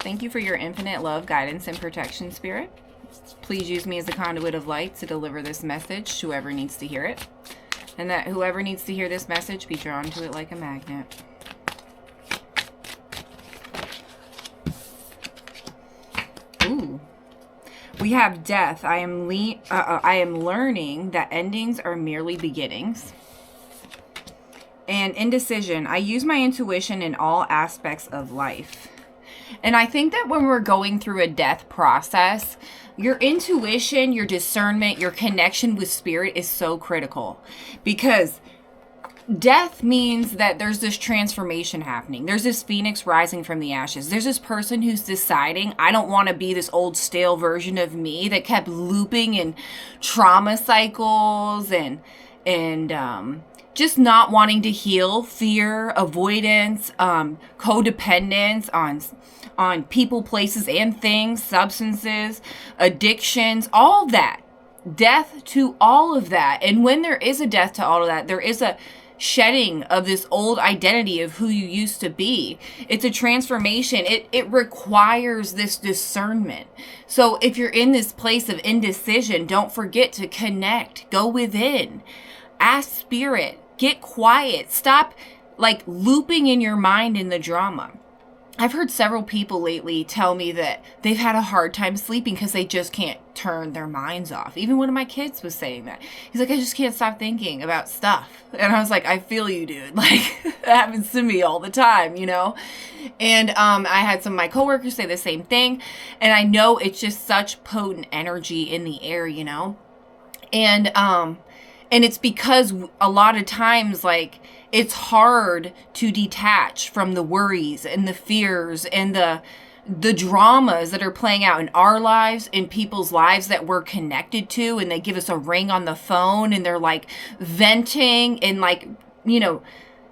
Thank you for your infinite love, guidance, and protection, Spirit. Please use me as a conduit of light to deliver this message to whoever needs to hear it. And that whoever needs to hear this message be drawn to it like a magnet. Ooh. We have death. I am learning that endings are merely beginnings. And indecision. I use my intuition in all aspects of life. And I think that when we're going through a death process, your intuition, your discernment, your connection with spirit is so critical. Because death means that there's this transformation happening. There's this phoenix rising from the ashes. There's this person who's deciding, I don't want to be this old stale version of me that kept looping in trauma cycles and just not wanting to heal, fear, avoidance, codependence on people, places, and things, substances, addictions, all of that. Death to all of that. And when there is a death to all of that, there is a shedding of this old identity of who you used to be. It's a transformation. It requires this discernment. So if you're in this place of indecision, don't forget to connect. Go within. Ask spirit. Get quiet. Stop looping in your mind in the drama. I've heard several people lately tell me that they've had a hard time sleeping because they just can't turn their minds off. Even one of my kids was saying that. He's like, I just can't stop thinking about stuff. And I was like, I feel you, dude. That happens to me all the time, And I had some of my coworkers say the same thing. And I know it's just such potent energy in the air, And it's because a lot of times, it's hard to detach from the worries and the fears and the dramas that are playing out in our lives, in people's lives that we're connected to, and they give us a ring on the phone and they're venting and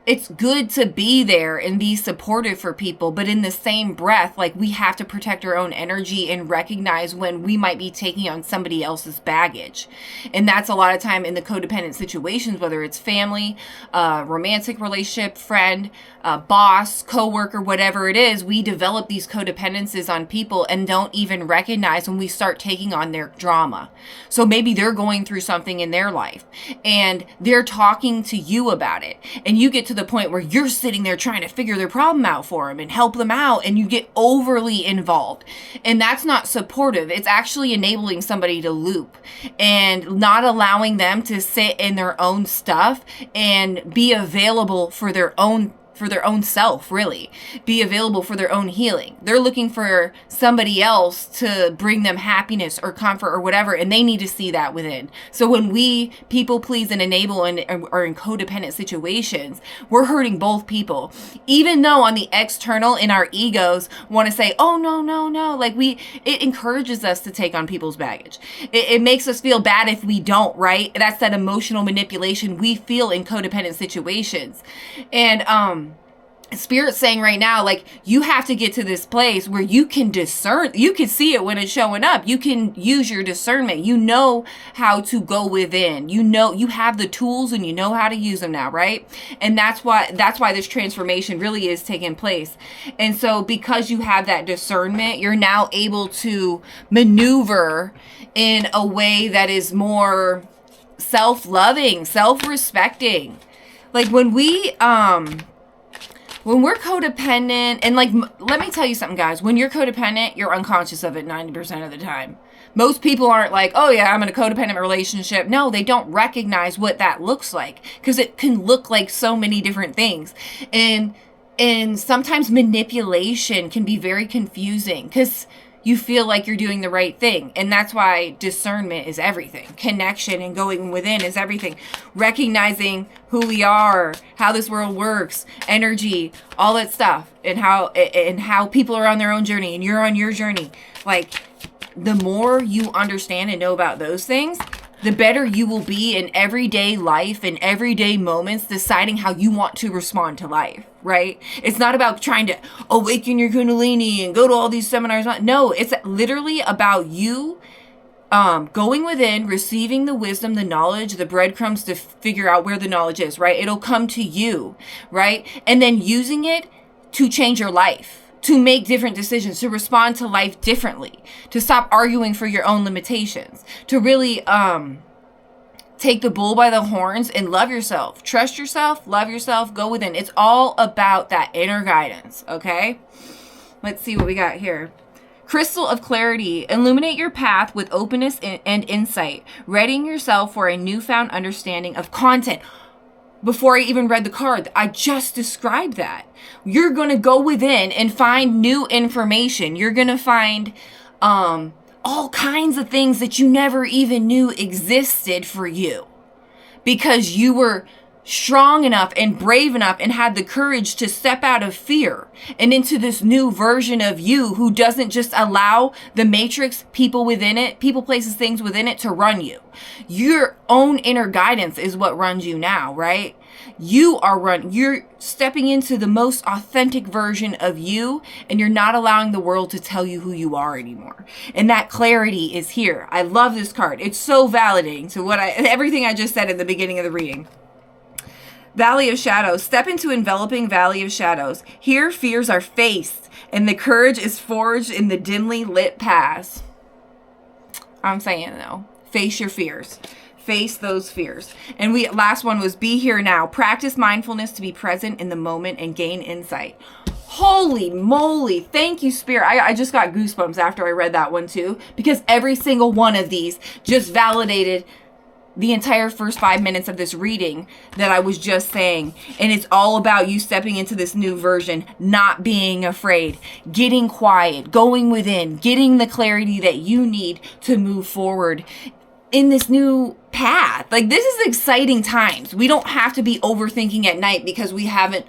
it's good to be there and be supportive for people, but in the same breath, we have to protect our own energy and recognize when we might be taking on somebody else's baggage. And that's a lot of time in the codependent situations, whether it's family, romantic relationship, friend, boss, coworker, whatever it is, we develop these codependencies on people and don't even recognize when we start taking on their drama. So maybe they're going through something in their life and they're talking to you about it, and you get to the point where you're sitting there trying to figure their problem out for them and help them out, and you get overly involved. And that's not supportive. It's actually enabling somebody to loop and not allowing them to sit in their own stuff and be available for their own self, really. Be available for their own healing. They're looking for somebody else to bring them happiness or comfort or whatever, and they need to see that within. So when we people please and enable and are in codependent situations, we're hurting both people. Even though on the external, in our egos, want to say, oh, no. It encourages us to take on people's baggage. It makes us feel bad if we don't, right? That's that emotional manipulation we feel in codependent situations. And, Spirit's saying right now, you have to get to this place where you can discern, you can see it when it's showing up. You can use your discernment. You know how to go within. You have the tools and you know how to use them now, right? And that's why this transformation really is taking place. And so because you have that discernment, you're now able to maneuver in a way that is more self-loving, self-respecting. When we're codependent, and let me tell you something, guys. When you're codependent, you're unconscious of it 90% of the time. Most people aren't oh yeah, I'm in a codependent relationship. No, they don't recognize what that looks like, because it can look like so many different things. And sometimes manipulation can be very confusing because you feel like you're doing the right thing. And that's why discernment is everything. Connection and going within is everything. Recognizing who we are, how this world works, energy, all that stuff, and how people are on their own journey and you're on your journey. The more you understand and know about those things, the better you will be in everyday life and everyday moments, deciding how you want to respond to life, right? It's not about trying to awaken your Kundalini and go to all these seminars. No, it's literally about you going within, receiving the wisdom, the knowledge, the breadcrumbs to figure out where the knowledge is, right? It'll come to you, right? And then using it to change your life. to make different decisions, to respond to life differently, to stop arguing for your own limitations, to really take the bull by the horns and love yourself. Trust yourself, love yourself, go within. It's all about that inner guidance, okay? Let's see what we got here. Crystal of clarity, illuminate your path with openness and insight, readying yourself for a newfound understanding of content. Before I even read the card, I just described that. You're going to go within and find new information. You're going to find all kinds of things that you never even knew existed for you, because you were strong enough and brave enough and had the courage to step out of fear and into this new version of you who doesn't just allow the matrix, people within it, people, places, things within it to run you. Your own inner guidance is what runs you now, right? You're stepping into the most authentic version of you, and you're not allowing the world to tell you who you are anymore. And that clarity is here. I love this card. It's so validating to everything I just said at the beginning of the reading. Valley of Shadows. Step into enveloping valley of shadows. Here fears are faced, and the courage is forged in the dimly lit paths. I'm saying though, face your fears. Face those fears. And last one was be here now. Practice mindfulness to be present in the moment and gain insight. Holy moly. Thank you, Spirit. I just got goosebumps after I read that one too, because every single one of these just validated the entire first 5 minutes of this reading that I was just saying. And it's all about you stepping into this new version, not being afraid, getting quiet, going within, getting the clarity that you need to move forward in this new path. Like, this is exciting times. We don't have to be overthinking at night because we haven't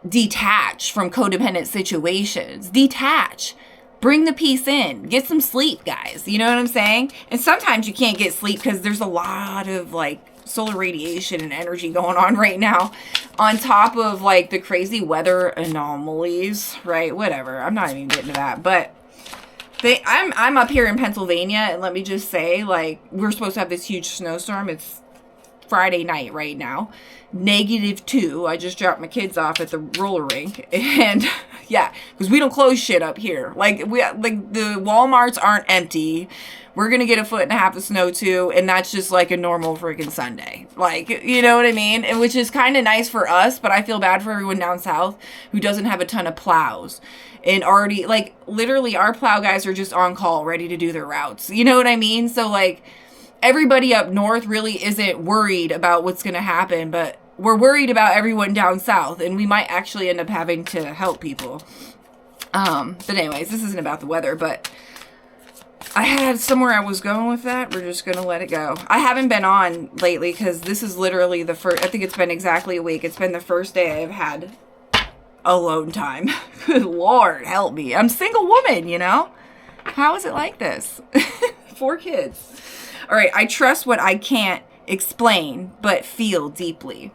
detached from codependent situations. Detach. Bring the peace in. Get some sleep, guys. You know what I'm saying? And sometimes you can't get sleep because there's a lot of like solar radiation and energy going on right now, on top of like the crazy weather anomalies, right? Whatever. I'm not even getting to that. But I'm up here in Pennsylvania, and let me just say, like, we're supposed to have this huge snowstorm. It's Friday night right now. -2. I just dropped my kids off at the roller rink, and yeah, because we don't close shit up here. Like the Walmarts aren't empty. We're gonna get 1.5 feet of snow too, and that's just like a normal freaking Sunday. Like, you know what I mean? And which is kind of nice for us, but I feel bad for everyone down south who doesn't have a ton of plows. And already, like, literally our plow guys are just on call, ready to do their routes. You know what I mean? So like, everybody up north really isn't worried about what's going to happen, but we're worried about everyone down south, and we might actually end up having to help people. But anyways, this isn't about the weather, but I had somewhere I was going with that. We're just going to let it go. I haven't been on lately because this is literally the first, I think it's been exactly a week. It's been the first day I've had alone time. Good Lord, help me. I'm a single woman, you know? How is it like this? 4 kids. All right, I trust what I can't explain, but feel deeply.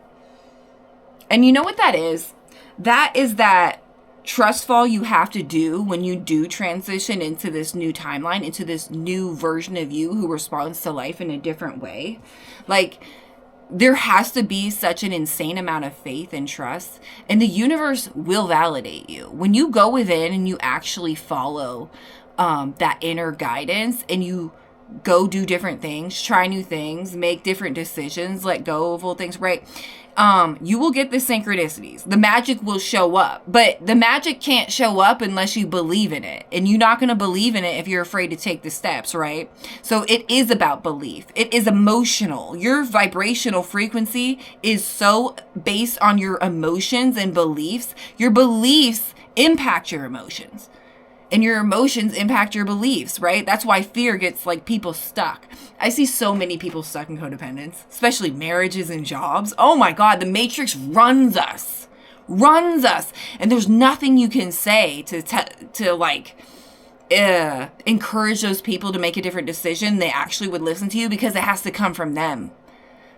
And you know what that is? That is that trust fall you have to do when you do transition into this new timeline, into this new version of you who responds to life in a different way. Like, there has to be such an insane amount of faith and trust, and the universe will validate you. When you go within and you actually follow that inner guidance, and you go do different things, try new things, make different decisions, let go of old things, right? You will get the synchronicities. The magic will show up, but the magic can't show up unless you believe in it. And you're not going to believe in it if you're afraid to take the steps, right? So it is about belief. It is emotional. Your vibrational frequency is so based on your emotions and beliefs. Your beliefs impact your emotions. And your emotions impact your beliefs, right? That's why fear gets like people stuck. I see so many people stuck in codependence, especially marriages and jobs. Oh my God, the matrix runs us. And there's nothing you can say to like encourage those people to make a different decision. They actually would listen to you because it has to come from them.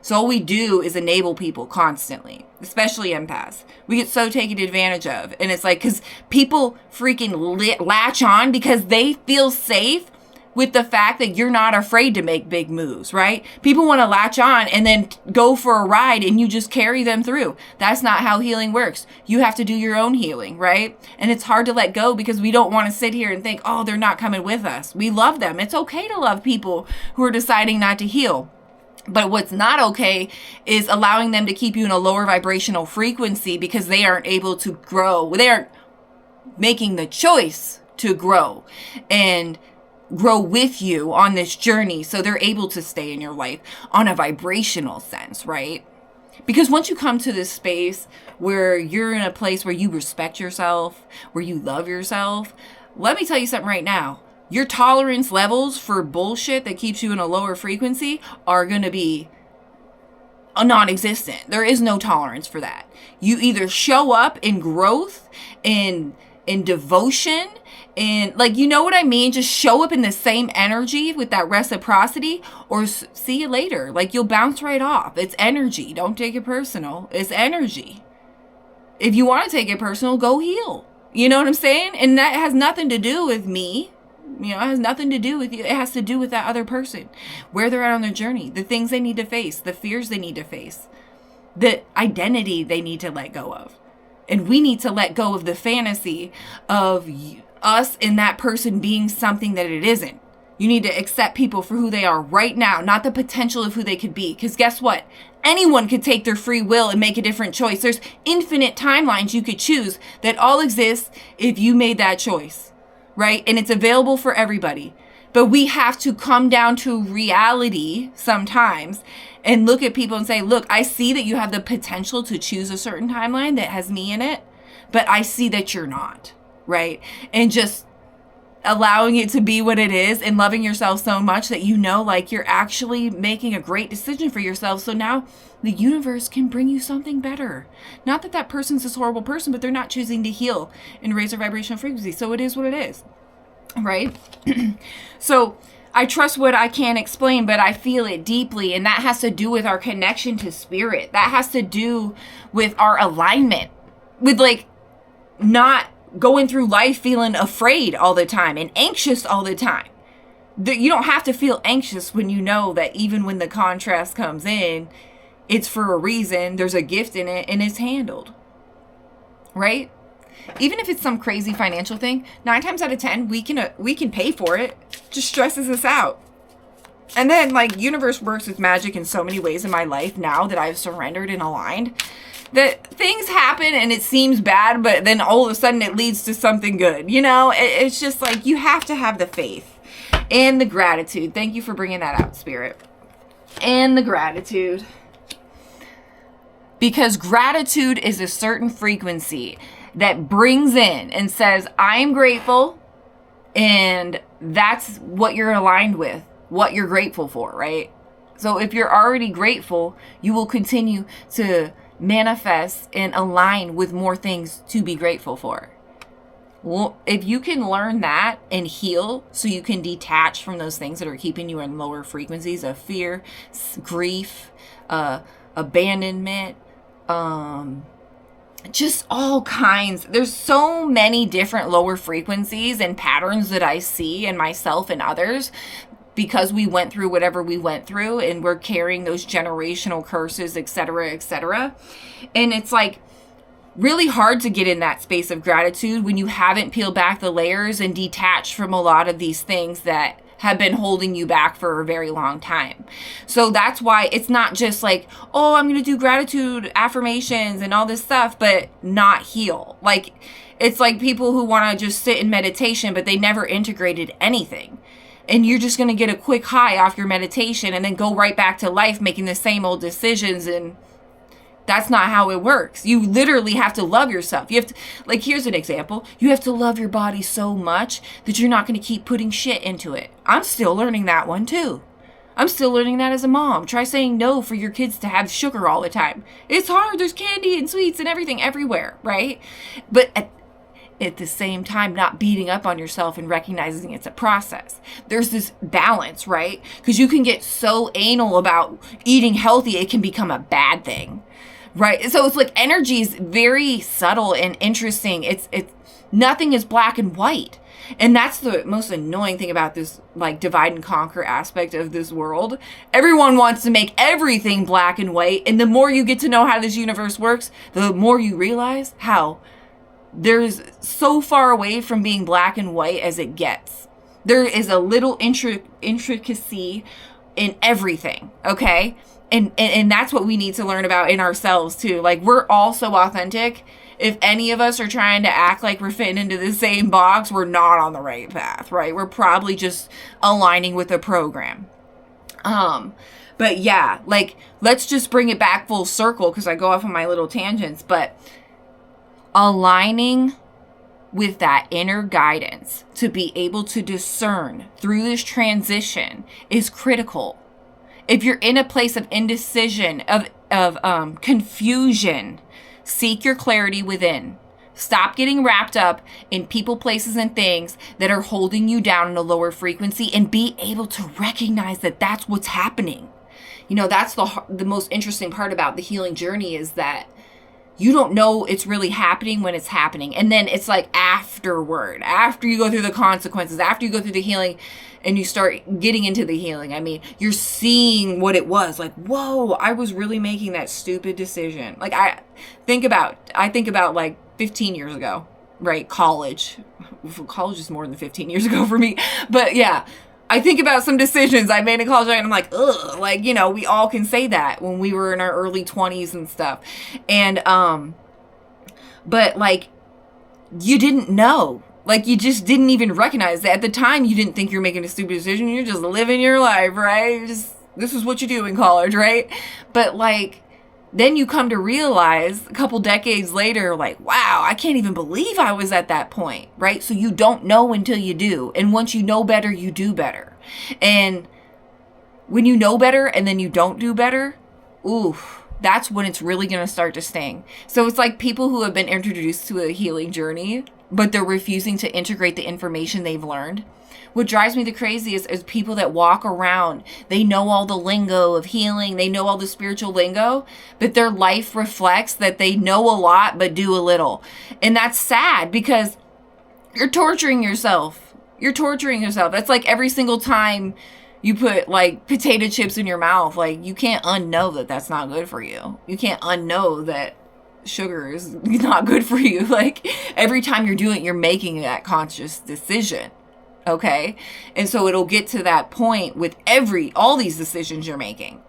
So all we do is enable people constantly, especially empaths. We get so taken advantage of. And it's like, because people freaking latch on because they feel safe with the fact that you're not afraid to make big moves, right? People want to latch on and then go for a ride and you just carry them through. That's not how healing works. You have to do your own healing, right? And it's hard to let go because we don't want to sit here and think, oh, they're not coming with us. We love them. It's okay to love people who are deciding not to heal. But what's not okay is allowing them to keep you in a lower vibrational frequency because they aren't able to grow. They aren't making the choice to grow and grow with you on this journey, so they're able to stay in your life on a vibrational sense, right? Because once you come to this space where you're in a place where you respect yourself, where you love yourself, let me tell you something right now. Your tolerance levels for bullshit that keeps you in a lower frequency are going to be non-existent. There is no tolerance for that. You either show up in growth, in devotion, and like, you know what I mean? Just show up in the same energy with that reciprocity, or see you later. Like, you'll bounce right off. It's energy. Don't take it personal. It's energy. If you want to take it personal, go heal. You know what I'm saying? And that has nothing to do with me. You know, it has nothing to do with you. It has to do with that other person, where they're at on their journey, the things they need to face, the fears they need to face, the identity they need to let go of. And we need to let go of the fantasy of us and that person being something that it isn't. You need to accept people for who they are right now, not the potential of who they could be. Because guess what? Anyone could take their free will and make a different choice. There's infinite timelines you could choose that all exist if you made that choice, right? And it's available for everybody. But we have to come down to reality sometimes and look at people and say, look, I see that you have the potential to choose a certain timeline that has me in it, but I see that you're not, right? And just allowing it to be what it is and loving yourself so much that you know, like, you're actually making a great decision for yourself. So now the universe can bring you something better. Not that that person's this horrible person, but they're not choosing to heal and raise their vibrational frequency. So it is what it is, right? So I trust what I can't explain, but I feel it deeply. And that has to do with our connection to spirit. That has to do with our alignment with, like, not going through life feeling afraid all the time and anxious all the time. You don't have to feel anxious when you know that even when the contrast comes in, it's for a reason, there's a gift in it, and it's handled, right? Even if it's some crazy financial thing, 9 times out of 10, we can pay for it. Just stresses us out. And then, like, universe works with magic in so many ways in my life now that I've surrendered and aligned, that things happen and it seems bad, but then all of a sudden it leads to something good. You know, it's just like, you have to have the faith and the gratitude. Thank you for bringing that out, Spirit. And the gratitude. Because gratitude is a certain frequency that brings in and says, I'm grateful. And that's what you're aligned with, what you're grateful for, right? So if you're already grateful, you will continue to manifest and align with more things to be grateful for. Well, if you can learn that and heal so you can detach from those things that are keeping you in lower frequencies of fear, grief, abandonment, just all kinds. There's so many different lower frequencies and patterns that I see in myself and others, because we went through whatever we went through and we're carrying those generational curses, etc., etc. And it's like really hard to get in that space of gratitude when you haven't peeled back the layers and detached from a lot of these things that have been holding you back for a very long time. So that's why it's not just like, oh, I'm going to do gratitude affirmations and all this stuff, but not heal. Like, it's like people who want to just sit in meditation, but they never integrated anything. And you're just going to get a quick high off your meditation and then go right back to life making the same old decisions. And that's not how it works. You literally have to love yourself. You have to, like, here's an example. You have to love your body so much that you're not going to keep putting shit into it. I'm still learning that one too. I'm still learning that as a mom. Try saying no for your kids to have sugar all the time. It's hard. There's candy and sweets and everything everywhere, right? But at the same time, not beating up on yourself and recognizing it's a process. There's this balance, right? Because you can get so anal about eating healthy, it can become a bad thing, right? So it's like energy is very subtle and interesting. It's Nothing is black and white. And that's the most annoying thing about this, like, divide and conquer aspect of this world. Everyone wants to make everything black and white. And the more you get to know how this universe works, the more you realize how there's so far away from being black and white as it gets. There is a little intricacy in everything, okay? And that's what we need to learn about in ourselves, too. Like, we're all so authentic. If any of us are trying to act like we're fitting into the same box, we're not on the right path, right? We're probably just aligning with the program. But yeah, like, let's just bring it back full circle, because I go off on my little tangents. But aligning with that inner guidance to be able to discern through this transition is critical. If you're in a place of indecision, of confusion, seek your clarity within. Stop getting wrapped up in people, places, and things that are holding you down in a lower frequency, and be able to recognize that that's what's happening. You know, that's the most interesting part about the healing journey, is that you don't know it's really happening when it's happening. And then it's like afterward, after you go through the consequences, after you go through the healing and you start getting into the healing, I mean, you're seeing what it was. Like, whoa, I was really making that stupid decision. Like, I think about like 15 years ago, right? College is more than 15 years ago for me. But yeah, I think about some decisions I made in college, and I'm like, ugh, like, you know, we all can say that when we were in our early 20s and stuff. And, but like, you didn't know, like, you just didn't even recognize that at the time. You didn't think you're making a stupid decision. You're just living your life, right? This is what you do in college, right? But like, then you come to realize a couple decades later, like, wow, I can't even believe I was at that point, right? So you don't know until you do. And once you know better, you do better. And when you know better and then you don't do better, ooh, that's when it's really going to start to sting. So it's like people who have been introduced to a healing journey, but they're refusing to integrate the information they've learned. What drives me the craziest is people that walk around. They know all the lingo of healing. They know all the spiritual lingo, but their life reflects that they know a lot, but do a little. And that's sad, because you're torturing yourself. You're torturing yourself. That's like every single time you put like potato chips in your mouth, like, you can't unknow that that's not good for you. You can't unknow that sugar is not good for you. Like, every time you're doing it, you're making that conscious decision. Okay. And so it'll get to that point with all these decisions you're making.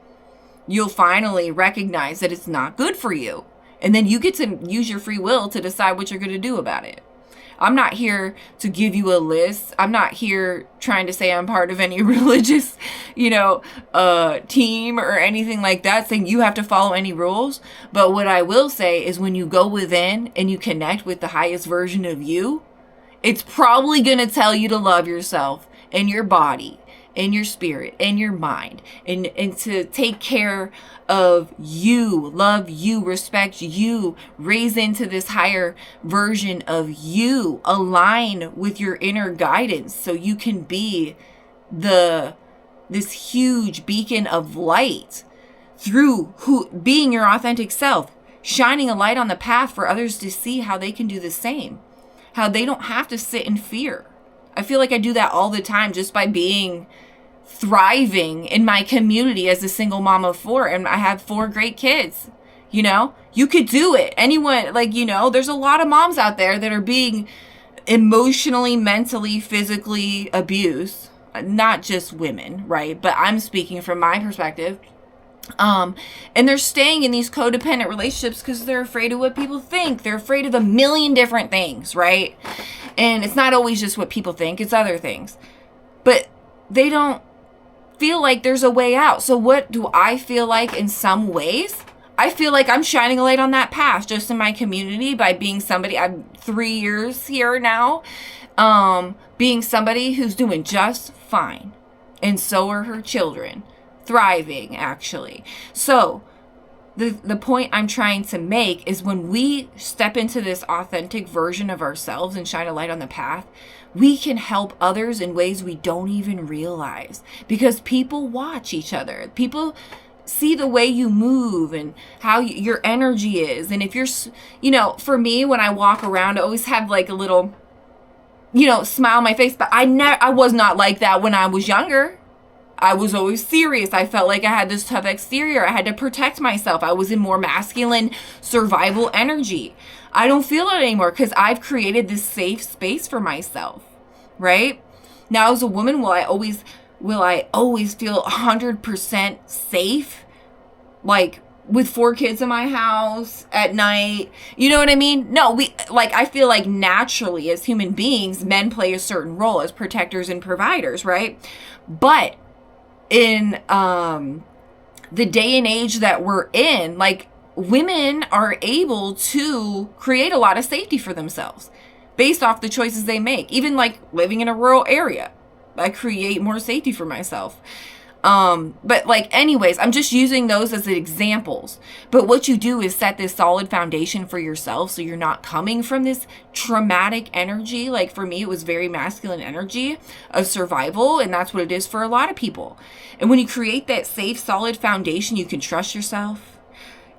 You'll finally recognize that it's not good for you. And then you get to use your free will to decide what you're going to do about it. I'm not here to give you a list. I'm not here trying to say I'm part of any religious, team or anything like that, saying you have to follow any rules. But what I will say is, when you go within and you connect with the highest version of you, it's probably going to tell you to love yourself and your body and your spirit and your mind, and to take care of you, love you, respect you, raise into this higher version of you, align with your inner guidance so you can be this huge beacon of light through being your authentic self, shining a light on the path for others to see how they can do the same. How they don't have to sit in fear. I feel like I do that all the time just by being thriving in my community as a single mom of 4. And I have 4 great kids. You could do it. Anyone, there's a lot of moms out there that are being emotionally, mentally, physically abused. Not just women, right? But I'm speaking from my perspective. And they're staying in these codependent relationships because they're afraid of what people think. They're afraid of a million different things, right? And it's not always just what people think, it's other things. But they don't feel like there's a way out. So what do I feel like in some ways? I feel like I'm shining a light on that path just in my community by being somebody. I'm 3 years here now, being somebody who's doing just fine. And so are her children. Thriving, actually. So the point I'm trying to make is, when we step into this authentic version of ourselves and shine a light on the path, we can help others in ways we don't even realize, because people watch each other. People see the way you move and how your energy is. And if you're, for me, when I walk around, I always have like a little smile on my face. But I was not like that when I was younger. I was always serious. I felt like I had this tough exterior. I had to protect myself. I was in more masculine survival energy. I don't feel it anymore because I've created this safe space for myself, right? Now, as a woman, will I always feel 100% safe? Like, with 4 kids in my house at night, you know what I mean? No, I feel like naturally as human beings, men play a certain role as protectors and providers, right? But in the day and age that we're in, like, women are able to create a lot of safety for themselves based off the choices they make. Even like living in a rural area, I create more safety for myself. But like, anyways, I'm just using those as examples. But what you do is set this solid foundation for yourself so you're not coming from this traumatic energy. Like for me, it was very masculine energy of survival, and that's what it is for a lot of people. And when you create that safe, solid foundation, you can trust yourself.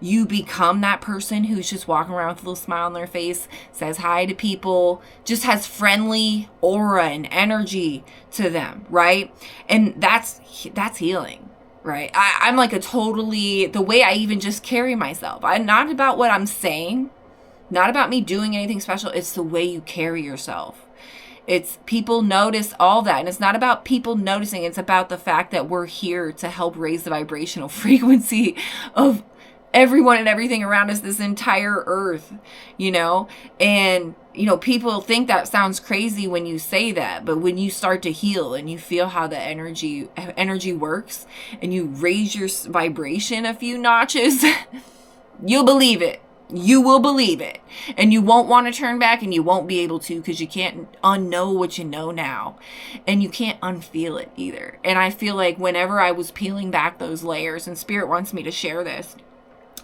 You become that person who's just walking around with a little smile on their face, says hi to people, just has friendly aura and energy to them, right? And that's healing, right? I'm like the way I even just carry myself. I'm not about what I'm saying, not about me doing anything special. It's the way you carry yourself. It's people notice all that. And it's not about people noticing. It's about the fact that we're here to help raise the vibrational frequency of everyone and everything around us, this entire earth, and, people think that sounds crazy when you say that, but when you start to heal and you feel how the energy works and you raise your vibration a few notches, you'll believe it. You will believe it. And you won't want to turn back, and you won't be able to because you can't unknow what you know now. And you can't unfeel it either. And I feel like whenever I was peeling back those layers, and Spirit wants me to share this,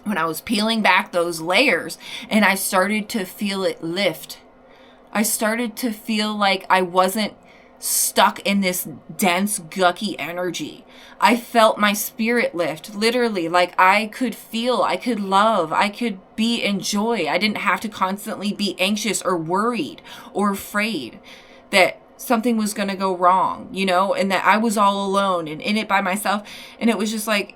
when I was peeling back those layers and I started to feel it lift, I started to feel like I wasn't stuck in this dense, gucky energy. I felt my spirit lift, literally, like I could feel, I could love, I could be in joy. I didn't have to constantly be anxious or worried or afraid that something was going to go wrong, and that I was all alone and in it by myself. And it was just like,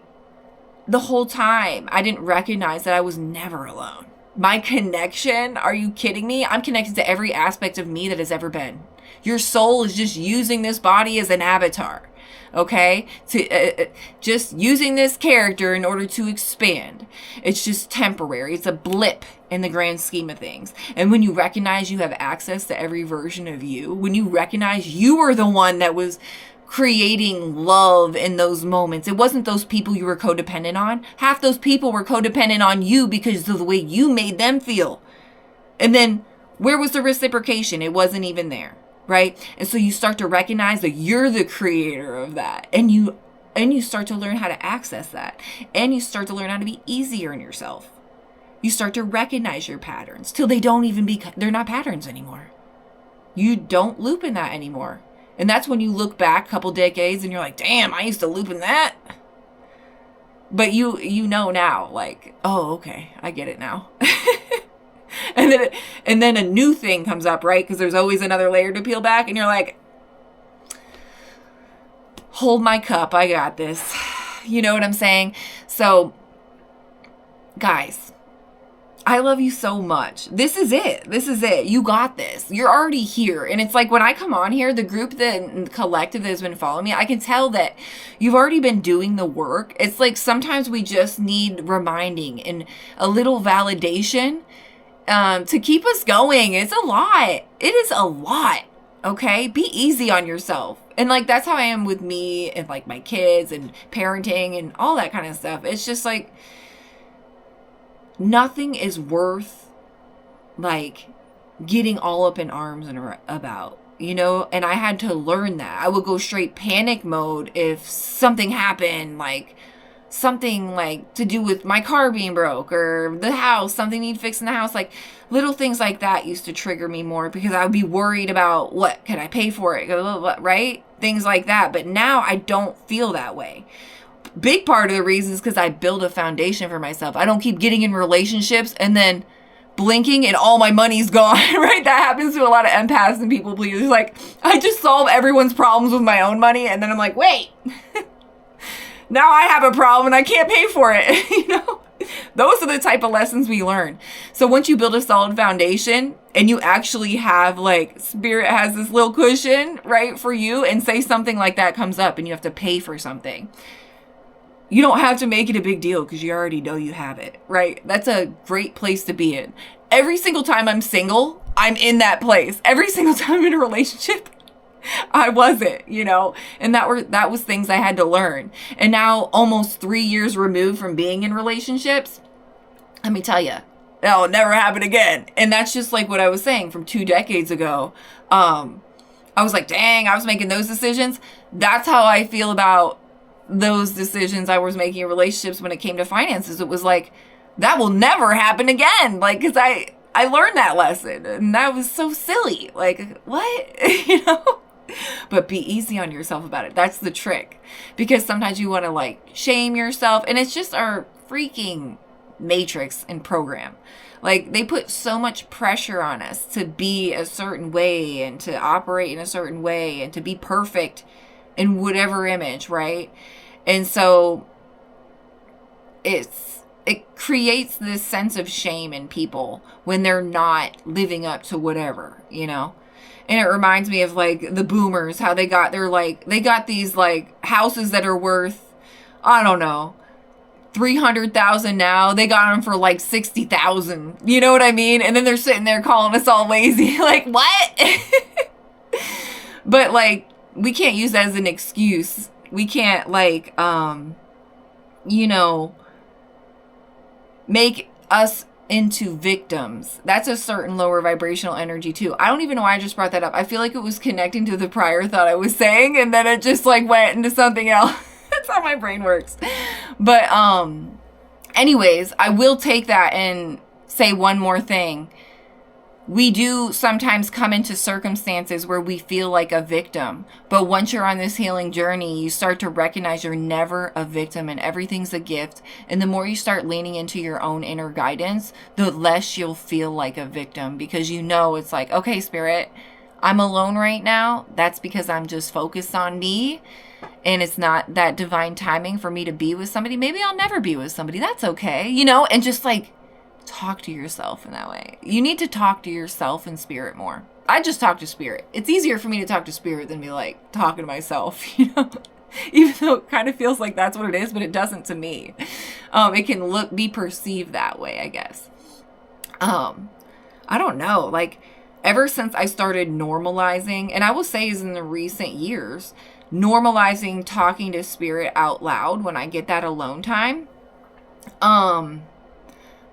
the whole time, I didn't recognize that I was never alone. My connection, are you kidding me? I'm connected to every aspect of me that has ever been. Your soul is just using this body as an avatar, okay? Just using this character in order to expand. It's just temporary. It's a blip in the grand scheme of things. And when you recognize you have access to every version of you, when you recognize you are the one that was creating love in those moments. It wasn't those people you were codependent on. Half those people were codependent on you because of the way you made them feel. And then where was the reciprocation? It wasn't even there, right? And so you start to recognize that you're the creator of that. And you start to learn how to access that. And you start to learn how to be easier on yourself. You start to recognize your patterns till they're not patterns anymore. You don't loop in that anymore. And that's when you look back a couple decades and you're like, damn, I used to loop in that. But you know now, like, oh, okay, I get it now. and then a new thing comes up, right? Because there's always another layer to peel back. And you're like, hold my cup, I got this. You know what I'm saying? So, guys, I love you so much. This is it. You got this. You're already here. And it's like when I come on here, the group, the collective that has been following me, I can tell that you've already been doing the work. It's like sometimes we just need reminding and a little validation to keep us going. It's a lot. It is a lot. Okay? Be easy on yourself. And like that's how I am with me and like my kids and parenting and all that kind of stuff. It's just like nothing is worth like getting all up in arms and about, and I had to learn that. I would go straight panic mode if something happened, like something like to do with my car being broke or the house, something need fixed in the house. Like little things like that used to trigger me more because I would be worried about what can I pay for it, right? Things like that. But now I don't feel that way. Big part of the reason is because I build a foundation for myself. I don't keep getting in relationships and then blinking and all my money's gone, right? That happens to a lot of empaths and people pleasers. Like, I just solve everyone's problems with my own money, and then I'm like, wait, now I have a problem and I can't pay for it, you know? Those are the type of lessons we learn. So once you build a solid foundation and you actually have, like, spirit has this little cushion, right, for you, and say something like that comes up and you have to pay for something, you don't have to make it a big deal because you already know you have it, right? That's a great place to be in. Every single time I'm single, I'm in that place. Every single time I'm in a relationship, I wasn't, you know, and that was things I had to learn. And now, almost 3 years removed from being in relationships, let me tell you, that'll never happen again. And that's just like what I was saying from 2 decades ago. I was like, dang, I was making those decisions. That's how I feel about those decisions I was making in relationships when it came to finances. It was like, that will never happen again. Like, because I learned that lesson, and that was so silly. Like, what? You know? But be easy on yourself about it. That's the trick. Because sometimes you want to, like, shame yourself. And it's just our freaking matrix and program. Like, they put so much pressure on us to be a certain way and to operate in a certain way and to be perfect in whatever image, right? And so it creates this sense of shame in people when they're not living up to whatever, you know? And it reminds me of, like, the boomers, how they got these, like, houses that are worth, I don't know, $300,000 now. They got them for, like, $60,000. You know what I mean? And then they're sitting there calling us all lazy. Like, what? But, like, we can't use that as an excuse. We can't, like, you know, make us into victims. That's a certain lower vibrational energy too. I don't even know why I just brought that up. I feel like it was connecting to the prior thought I was saying, and then it just, like, went into something else. That's how my brain works. But anyways, I will take that and say one more thing. We do sometimes come into circumstances where we feel like a victim. But once you're on this healing journey, you start to recognize you're never a victim and everything's a gift. And the more you start leaning into your own inner guidance, the less you'll feel like a victim, because you know it's like, okay, Spirit, I'm alone right now. That's because I'm just focused on me. And it's not that divine timing for me to be with somebody. Maybe I'll never be with somebody. That's okay. You know, and just, like, talk to yourself in that way. You need to talk to yourself in spirit more. I just talk to spirit. It's easier for me to talk to spirit than be, like, talking to myself, you know? Even though it kind of feels like that's what it is, but it doesn't to me. It can be perceived that way, I guess. I don't know. Like, ever since I started normalizing, and I will say is in the recent years, normalizing talking to spirit out loud when I get that alone time,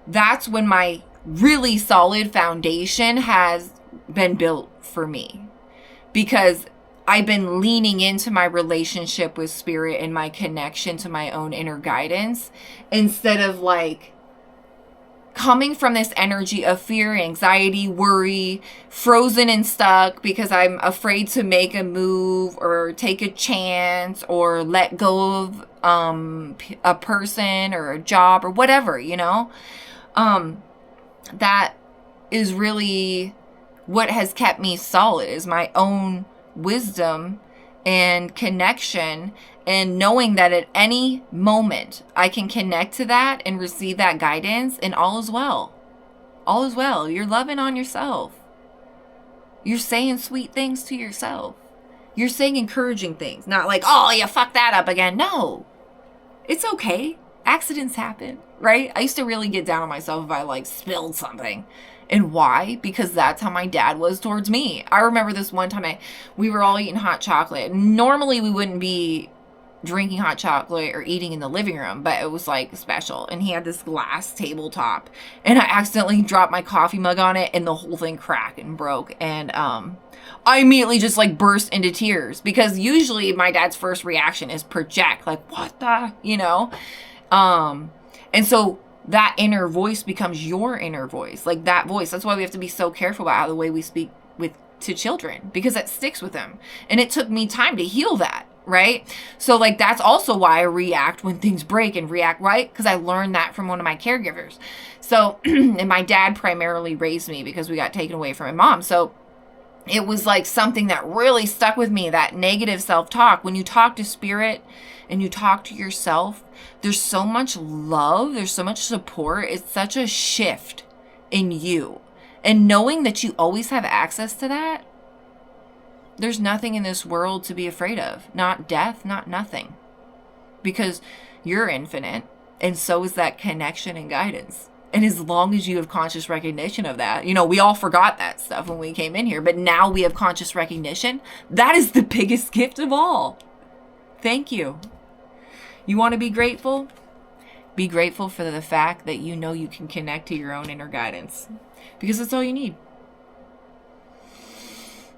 that's when my really solid foundation has been built for me, because I've been leaning into my relationship with spirit and my connection to my own inner guidance, instead of, like, coming from this energy of fear, anxiety, worry, frozen and stuck because I'm afraid to make a move or take a chance or let go of a person or a job or whatever, you know? That is really what has kept me solid, is my own wisdom and connection, and knowing that at any moment I can connect to that and receive that guidance, and all is well. All is well. You're loving on yourself. You're saying sweet things to yourself. You're saying encouraging things, not like, oh, you fucked that up again. No, it's okay. Accidents happen, right? I used to really get down on myself if I, like, spilled something. And why? Because that's how my dad was towards me. I remember this one time we were all eating hot chocolate. Normally we wouldn't be drinking hot chocolate or eating in the living room, but it was, like, special. And he had this glass tabletop, and I accidentally dropped my coffee mug on it, and the whole thing cracked and broke. And I immediately just, like, burst into tears, because usually my dad's first reaction is project, like, what the, you know? And so that inner voice becomes your inner voice, like that voice. That's why we have to be so careful about the way we speak to children, because that sticks with them. And it took me time to heal that. right? So like that's also why I react when things break and react, right? Because I learned that from one of my caregivers. So and my dad primarily raised me because we got taken away from my mom. So it was like something that really stuck with me, that negative self-talk. When you talk to spirit and you talk to yourself, there's so much love, there's so much support. It's such a shift in you. And knowing that you always have access to that, there's nothing in this world to be afraid of. Not death, not nothing. Because you're infinite, and so is that connection and guidance. And as long as you have conscious recognition of that, you know, we all forgot that stuff when we came in here, but now we have conscious recognition. That is the biggest gift of all. Thank you. You want to be grateful? Be grateful for the fact that you know you can connect to your own inner guidance. Because that's all you need.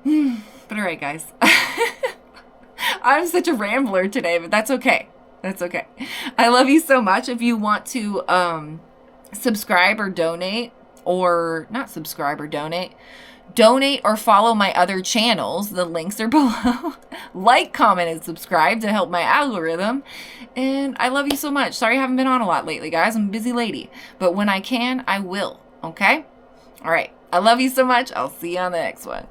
But all right, guys. I'm such a rambler today, but that's okay. That's okay. I love you so much. If you want to subscribe or donate, or not subscribe or donate or follow my other channels, the links are below. Like, comment, and subscribe to help my algorithm. And I love you so much. Sorry I haven't been on a lot lately, guys. I'm a busy lady. But when I can, I will. Okay? All right. I love you so much. I'll see you on the next one.